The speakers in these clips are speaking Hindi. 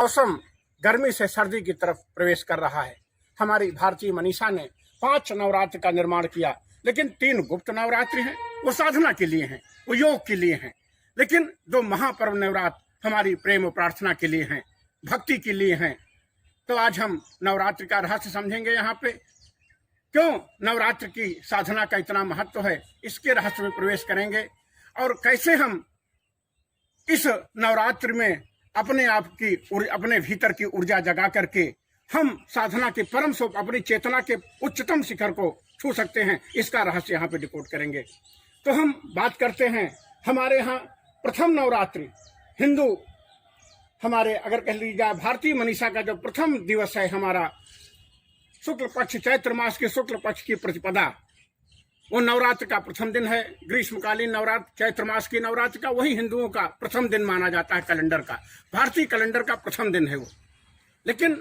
मौसम गर्मी से सर्दी की तरफ प्रवेश कर रहा है। हमारी भारतीय मनीषा ने 5 नवरात्र का निर्माण किया, लेकिन 3 गुप्त नवरात्रि हैं, वो साधना के लिए हैं, वो योग के लिए हैं। लेकिन 2 महापर्व नवरात्र हमारी प्रेम और प्रार्थना के लिए हैं, भक्ति के लिए हैं। तो आज हम नवरात्र का रहस्य समझेंगे। यहाँ पे क्यों नवरात्र की साधना का इतना महत्व है, इसके रहस्य में प्रवेश करेंगे और कैसे हम इस नवरात्र में अपने आप की अपने भीतर की ऊर्जा जगा करके हम साधना के परम स्वरूप अपनी चेतना के उच्चतम शिखर को छू सकते हैं, इसका रहस्य यहाँ पे डिकोड करेंगे। तो हम बात करते हैं हमारे यहाँ प्रथम नवरात्रि हिंदू हमारे अगर कह लीजिए भारतीय मनीषा का जो प्रथम दिवस है हमारा शुक्ल पक्ष चैत्र मास के शुक्ल पक्ष की प्रतिपदा, वो नवरात्र का प्रथम दिन है। ग्रीष्मकालीन नवरात्र चैत्र मास की नवरात्र का वही हिंदुओं का प्रथम दिन माना जाता है, कैलेंडर का, भारतीय कैलेंडर का प्रथम दिन है वो। लेकिन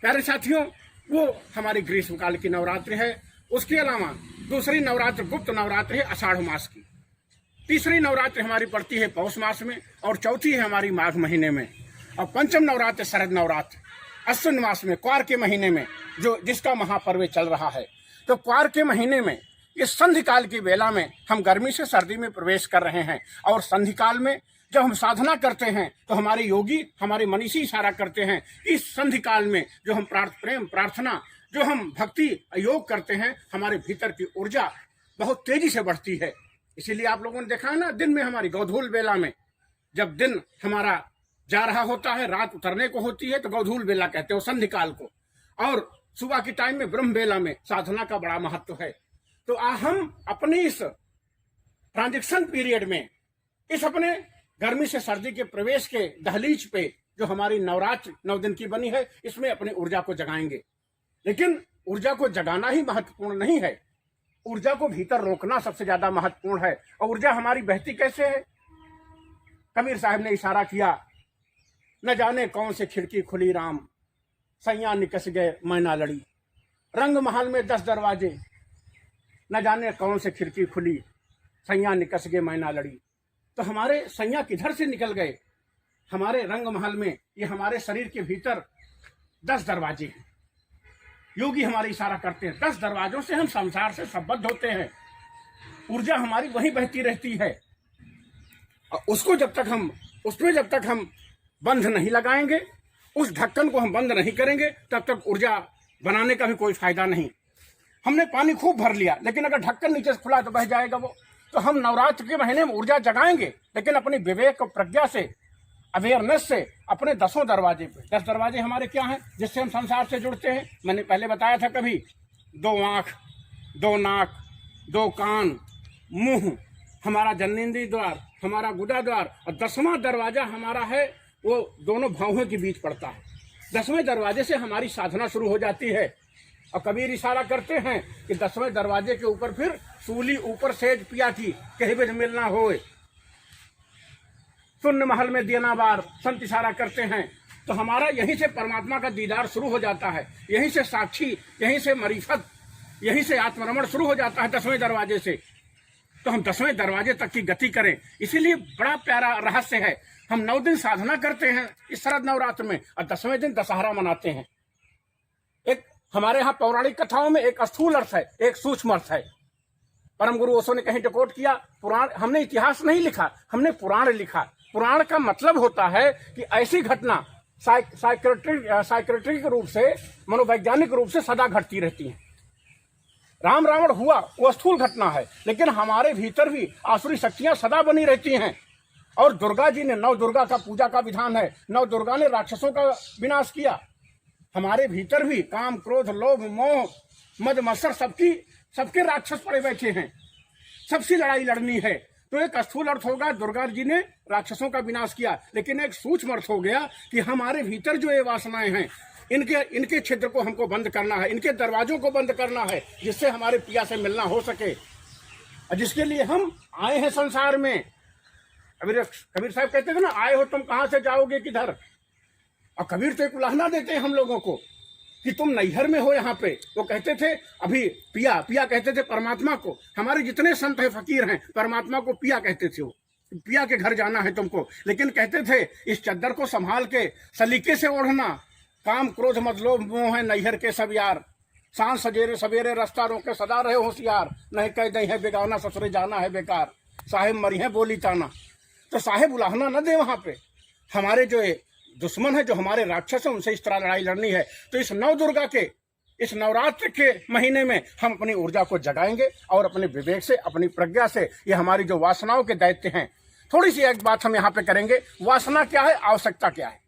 प्यारे साथियों, वो हमारी ग्रीष्मकाल की नवरात्रि है। उसके अलावा दूसरी नवरात्र गुप्त नवरात्र है आषाढ़ मास की, तीसरी नवरात्र हमारी पड़ती है पौष मास में और चौथी है हमारी माघ महीने में, और पंचम नवरात्र शरद नवरात्र अश्विन मास में क्वार के महीने में जो जिसका महापर्व चल रहा है। तो क्वार के महीने में इस संधि काल की वेला में हम गर्मी से सर्दी में प्रवेश कर रहे हैं, और संधि काल में जब हम साधना करते हैं तो हमारे योगी हमारे मनीषी इशारा करते हैं इस संधि काल में जो हम प्रेम प्रार्थना जो हम भक्ति योग करते हैं, हमारे भीतर की ऊर्जा बहुत तेजी से बढ़ती है। इसीलिए आप लोगों ने देखा है ना, दिन में हमारी गोधूल बेला में जब दिन हमारा जा रहा होता है, रात उतरने को होती है, तो गोधूल बेला कहते हो संधि काल को, और सुबह के टाइम में ब्रह्म बेला में साधना का बड़ा महत्व है। तो हम अपने इस ट्रांजिशन पीरियड में इस अपने गर्मी से सर्दी के प्रवेश के दहलीज पे जो हमारी नवरात्र 9 दिन की बनी है, इसमें अपनी ऊर्जा को जगाएंगे। लेकिन ऊर्जा को जगाना ही महत्वपूर्ण नहीं है, ऊर्जा को भीतर रोकना सबसे ज्यादा महत्वपूर्ण है। और ऊर्जा हमारी बहती कैसे है? कबीर साहब ने इशारा किया, न जाने कौन से खिड़की खुली राम, सैया निकस गए मैना लड़ी, रंग महल में 10 दरवाजे, न जाने कौन से खिड़की खुली सैया निकस गए मैना लड़ी। तो हमारे सैया किधर से निकल गए? हमारे रंग महल में ये हमारे शरीर के भीतर 10 दरवाजे हैं। योगी हमारे इशारा करते हैं 10 दरवाजों से हम संसार से संबद्ध होते हैं, ऊर्जा हमारी वहीं बहती रहती है। और उसको उसमें जब तक हम बंध नहीं लगाएंगे, उस ढक्कन को हम बंद नहीं करेंगे, तब तक ऊर्जा बनाने का भी कोई फायदा नहीं। हमने पानी खूब भर लिया, लेकिन अगर ढक्कन नीचे से खुला तो बह जाएगा वो। तो हम नवरात्र के महीने में ऊर्जा जगाएंगे, लेकिन अपनी विवेक और प्रज्ञा से, अवेयरनेस से अपने 10 दरवाजे पे। 10 दरवाजे हमारे क्या हैं जिससे हम संसार से जुड़ते हैं? मैंने पहले बताया था कभी, 2 आँख, 2 नाक, 2 कान, मुंह, हमारा जननेंद्रिय द्वार, हमारा गुदा द्वार, और 10वां दरवाजा हमारा है वो दोनों भौहों के बीच पड़ता है। 10वें दरवाजे से हमारी साधना शुरू हो जाती है। और कबीर इशारा करते हैं कि 10वें दरवाजे के ऊपर फिर सूली ऊपर सेज पिया की कहीं भी मिलना होए, शून्य महल में देना बार, संत इशारा करते हैं। तो हमारा यहीं से परमात्मा का दीदार शुरू हो जाता है, यहीं से साक्षी, यहीं से मरीफत, यहीं से आत्मरमण शुरू हो जाता है 10वें दरवाजे से। तो हम 10वें दरवाजे तक की गति करें। इसीलिए बड़ा प्यारा रहस्य है, हम 9 दिन साधना करते हैं इस शरद नवरात्र में, और 10वें दिन दशहरा मनाते हैं। एक हमारे यहाँ पौराणिक कथाओं में एक स्थूल अर्थ है, एक सूक्ष्म अर्थ है। परम गुरु ओशो ने कहीं डिकोड किया, पुराण, हमने इतिहास नहीं लिखा, हमने पुराण लिखा। पुराण का मतलब होता है कि ऐसी घटना साइकेट्रिक रूप से, मनोवैज्ञानिक रूप से सदा घटती रहती है। राम रावण हुआ वो स्थूल घटना है, लेकिन हमारे भीतर भी आसुरी शक्तियां सदा बनी रहती हैं। और दुर्गा जी ने 9 दुर्गा का पूजा का विधान है, 9 दुर्गा ने राक्षसों का विनाश किया। हमारे भीतर भी काम, क्रोध, लोभ, मोह, मद, मत्सर सबके राक्षस पड़े बैठे हैं, सबसे लड़ाई लड़नी है। तो एक स्थूल अर्थ होगा दुर्गा जी ने राक्षसों का विनाश किया, लेकिन एक सूक्ष्म अर्थ हो गया कि हमारे भीतर जो ये वासनाएं हैं, इनके छिद्र को हमको बंद करना है, इनके दरवाजों को बंद करना है, जिससे हमारे पिया से मिलना हो सके, और जिसके लिए हम आए हैं संसार में। कबीर साहब कहते थे ना, आए हो तुम कहां से जाओगे किधर। और कबीर तो एक उलाहना देते हैं हम लोगों को कि तुम नैहर में हो यहाँ पे। वो कहते थे अभी पिया कहते थे परमात्मा को। हमारे जितने संत हैं फकीर हैं, परमात्मा को पिया कहते थे वो। पिया के घर जाना है तुमको, लेकिन कहते थे इस चद्दर को संभाल के सलीके से ओढ़ना, काम क्रोध मत लोभ मोह है नैहर के सब यार, सांझ सजेरे सवेरे रास्ता रोके सदा रहे होशियार, नहीं कह दई है बेगाना ससुरे जाना है बेकार, साहेब मरी है बोली ताना। तो साहेब उलाहना न दे वहां पे, हमारे जो दुश्मन है, जो हमारे राक्षस है, उनसे इस तरह लड़ाई लड़नी है। तो इस नव दुर्गा के इस नवरात्र के महीने में हम अपनी ऊर्जा को जगाएंगे और अपने विवेक से, अपनी प्रज्ञा से, ये हमारी जो वासनाओं के दैत्य हैं, थोड़ी सी एक बात हम यहाँ पे करेंगे। वासना क्या है, आवश्यकता क्या है।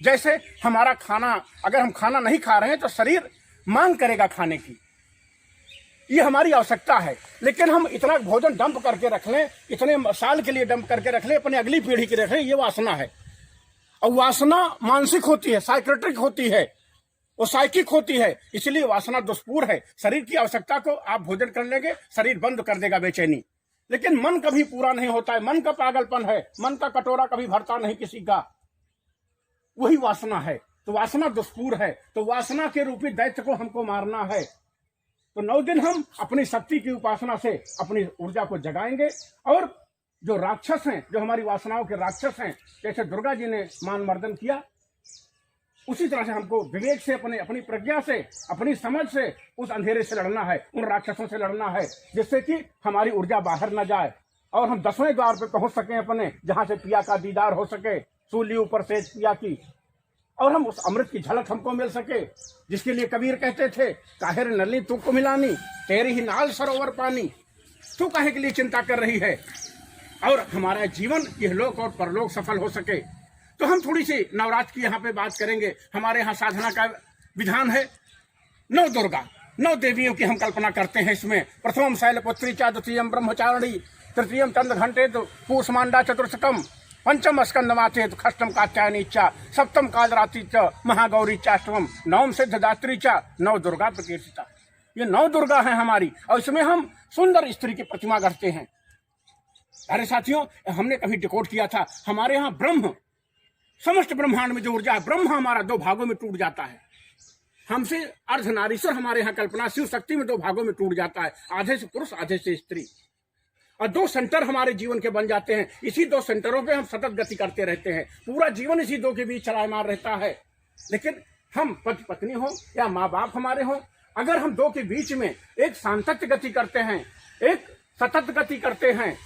जैसे हमारा खाना, अगर हम खाना नहीं खा रहे हैं तो शरीर मांग करेगा खाने की, ये हमारी आवश्यकता है। लेकिन हम इतना भोजन डंप करके रख लें, इतने साल के लिए डंप करके रख लें, अपनी अगली पीढ़ी के रख लें, ये वासना है। और वासना मानसिक होती है, साइकेट्रिक होती है, वो साइकिक होती है, इसलिए वासना दुष्पूर है। शरीर की आवश्यकता को आप भोजन कर लेंगे, शरीर बंद कर देगा बेचैनी, लेकिन मन कभी पूरा नहीं होता है। मन का पागलपन है, मन का कटोरा कभी भरता नहीं किसी का, वही वासना है। तो वासना दुष्पूर है, तो वासना के रूपी दैत्य को हमको मारना है। तो 9 दिन हम अपनी शक्ति की उपासना से अपनी ऊर्जा को जगाएंगे, और जो राक्षस हैं, जो हमारी वासनाओं के राक्षस हैं, जैसे दुर्गा जी ने मान मर्दन किया, उसी तरह से हमको विवेक से, अपनी प्रज्ञा से, अपनी समझ से उस अंधेरे से लड़ना है, उन राक्षसों से लड़ना है, जिससे कि हमारी ऊर्जा बाहर न जाए और हम 10वें द्वार पे पहुंच सकें अपने, जहां से पिया का दीदार हो सके, सूली ऊपर से पिया की, और हम उस अमृत की झलक हमको मिल सके, जिसके लिए कबीर कहते थे, काहे रे नली तू को मिलानी, तेरी ही नाल सरोवर पानी, तू काहे के लिए चिंता कर रही है, और हमारा जीवन इहलोक और परलोक सफल हो सके। तो हम थोड़ी सी नवरात्र की यहाँ पे बात करेंगे। हमारे यहाँ साधना का विधान है 9 दुर्गा, 9 देवियों की हम कल्पना करते हैं इसमें। प्रथमम शैलपुत्री च, द्वितीयम ब्रह्मचारिणी, तृतीयम चंद्र घंटे पूषमांडा चतुर्थकम, पंचम स्कंदमाचे खष्टम कात्यायनी च, सप्तम कालरात्रि च, महागौरी चाष्टवम, नवम सिद्धदात्री च, 9 दुर्गा प्रकीर्तिता। ये 9 दुर्गा है हमारी, और इसमें हम सुंदर स्त्री की प्रतिमा करते हैं। अरे साथियों, हमने कभी डिकोड किया था, हमारे यहाँ ब्रह्म, समस्त ब्रह्मांड में जो ऊर्जा है, ब्रह्म हमारा 2 भागों में टूट जाता है। हमसे अर्धनारीश्वर हमारे यहाँ कल्पना शिव शक्ति में 2 भागों में टूट जाता है, आधे से पुरुष आधे से स्त्री, और 2 सेंटर हमारे जीवन के बन जाते हैं। इसी 2 सेंटरों पे हम सतत गति करते रहते हैं, पूरा जीवन इसी 2 के बीच चलायमान रहता है। लेकिन हम पति पत्नी हो या माँ बाप हमारे हो, अगर हम 2 के बीच में एक सातत्य गति करते हैं, एक सतत गति करते हैं,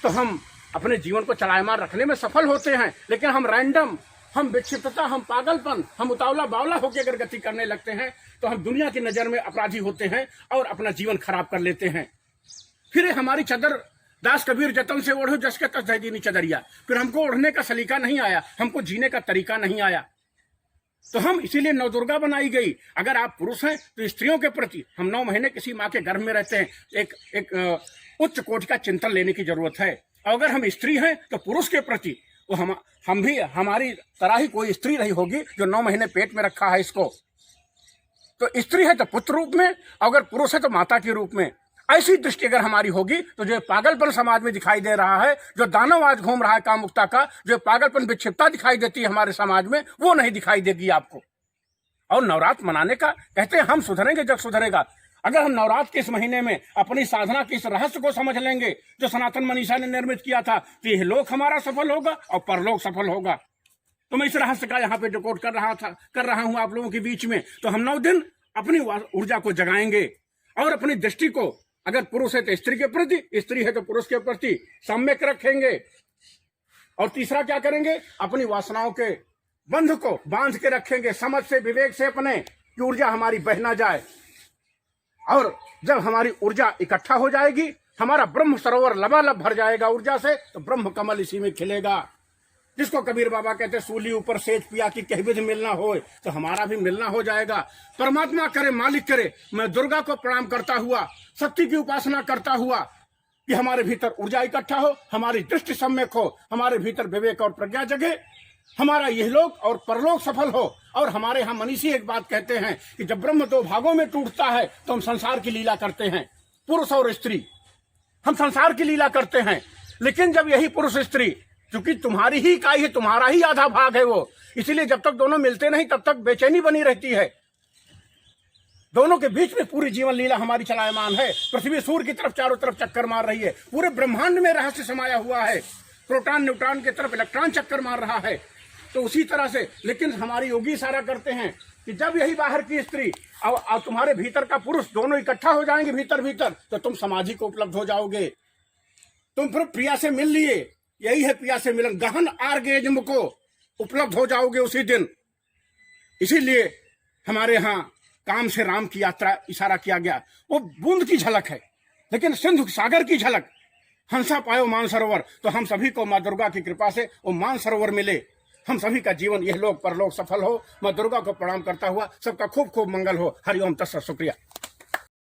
तो हम अपने जीवन को चलायमान रखने में सफल होते हैं। लेकिन हम रैंडम, हम विक्षिप्तता, हम पागलपन, हम उतावला बावला होकर अगर गति करने लगते हैं, तो हम दुनिया की नजर में अपराधी होते हैं और अपना जीवन खराब कर लेते हैं। फिर हमारी चदर दास कबीर जतन से ओढ़ो जस के तस दे दीनी चदरिया, फिर हमको ओढ़ने का सलीका नहीं आया, हमको जीने का तरीका नहीं आया। तो हम इसीलिए 9 दुर्गा बनाई गई। अगर आप पुरुष हैं तो स्त्रियों के प्रति हम 9 महीने किसी माँ के गर्भ में रहते हैं, एक उच्च कोटि का चिंतन लेने की जरूरत है। और अगर हम स्त्री हैं तो पुरुष के प्रति वो हम भी हमारी तरह ही कोई स्त्री रही होगी जो 9 महीने पेट में रखा है इसको। तो स्त्री है तो पुत्र रूप में, अगर पुरुष है तो माता के रूप में। ऐसी दृष्टि अगर हमारी होगी तो जो पागलपन समाज में दिखाई दे रहा है, जो दानव आज घूम रहा है कामुकता का, जो पागलपन विक्षिप्तता दिखाई देती है हमारे समाज में, वो नहीं दिखाई देगी आपको। और नवरात्र मनाने का कहते हैं हम सुधरेंगे जब सुधरेगा। अगर हम नवरात्र के इस महीने में अपनी साधना के इस रहस्य को समझ लेंगे जो सनातन मनीषा ने निर्मित किया था, तो यह लोक हमारा सफल होगा और परलोक सफल होगा। तो मैं इस रहस्य का यहाँ पे डिकोड कर रहा हूँ आप लोगों के बीच में। तो हम 9 दिन अपनी ऊर्जा को जगाएंगे और अपनी दृष्टि को, अगर पुरुष है तो स्त्री के प्रति, स्त्री है तो पुरुष के प्रति सम्यक रखेंगे। और तीसरा क्या करेंगे, अपनी वासनाओं के बंध को बांध के रखेंगे, समझ से, विवेक से, अपने कि ऊर्जा हमारी बह ना जाए। और जब हमारी ऊर्जा इकट्ठा हो जाएगी, हमारा ब्रह्म सरोवर लबालब भर जाएगा ऊर्जा से, तो ब्रह्म कमल इसी में खिलेगा। जिसको कबीर बाबा कहते सूली ऊपर सेज पिया की कह विधि मिलना हो, तो हमारा भी मिलना हो जाएगा। परमात्मा करे, मालिक करे, मैं दुर्गा को प्रणाम करता हुआ, शक्ति की उपासना करता हुआ कि हमारे भीतर ऊर्जा इकट्ठा हो, हमारी दृष्टि सम्यक हो, हमारे भीतर विवेक और प्रज्ञा जगे, हमारा यह लोक और परलोक सफल हो। और हमारे यहाँ मनीषी एक बात कहते हैं कि जब ब्रह्म 2 भागों में टूटता है तो हम संसार की लीला करते हैं, पुरुष और स्त्री, हम संसार की लीला करते हैं। लेकिन जब यही पुरुष स्त्री, क्योंकि तुम्हारी ही इकाई है, तुम्हारा ही आधा भाग है वो, इसीलिए जब तक दोनों मिलते नहीं तब तक बेचैनी बनी रहती है। दोनों के बीच में पूरी जीवन लीला हमारी चलायमान है। पृथ्वी सूर्य की तरफ चारों तरफ चक्कर मार रही है, पूरे ब्रह्मांड में रहस्य समाया हुआ है। प्रोटॉन न्यूट्रॉन की तरफ इलेक्ट्रॉन चक्कर मार रहा है। तो उसी तरह से, लेकिन हमारे योगी इशारा करते हैं कि जब यही बाहर की स्त्री और तुम्हारे भीतर का पुरुष दोनों इकट्ठा हो जाएंगे भीतर भीतर, तो तुम समाधि को उपलब्ध हो जाओगे। तुम फिर प्रिया से मिल लिए, यही है प्रिया से मिलन, गहन आर्गेज्म को उपलब्ध हो जाओगे उसी दिन। इसीलिए हमारे यहाँ काम से राम की यात्रा इशारा किया गया। वो बूंद की झलक है, लेकिन सिंधु सागर की झलक, हंसा पायो मानसरोवर। तो हम सभी को माँ दुर्गा की कृपा से वो मानसरोवर मिले, हम सभी का जीवन यह लोक परलोक सफल हो। माँ दुर्गा को प्रणाम करता हुआ सबका खूब खूब मंगल हो। हरिओम तत्सत। शुक्रिया।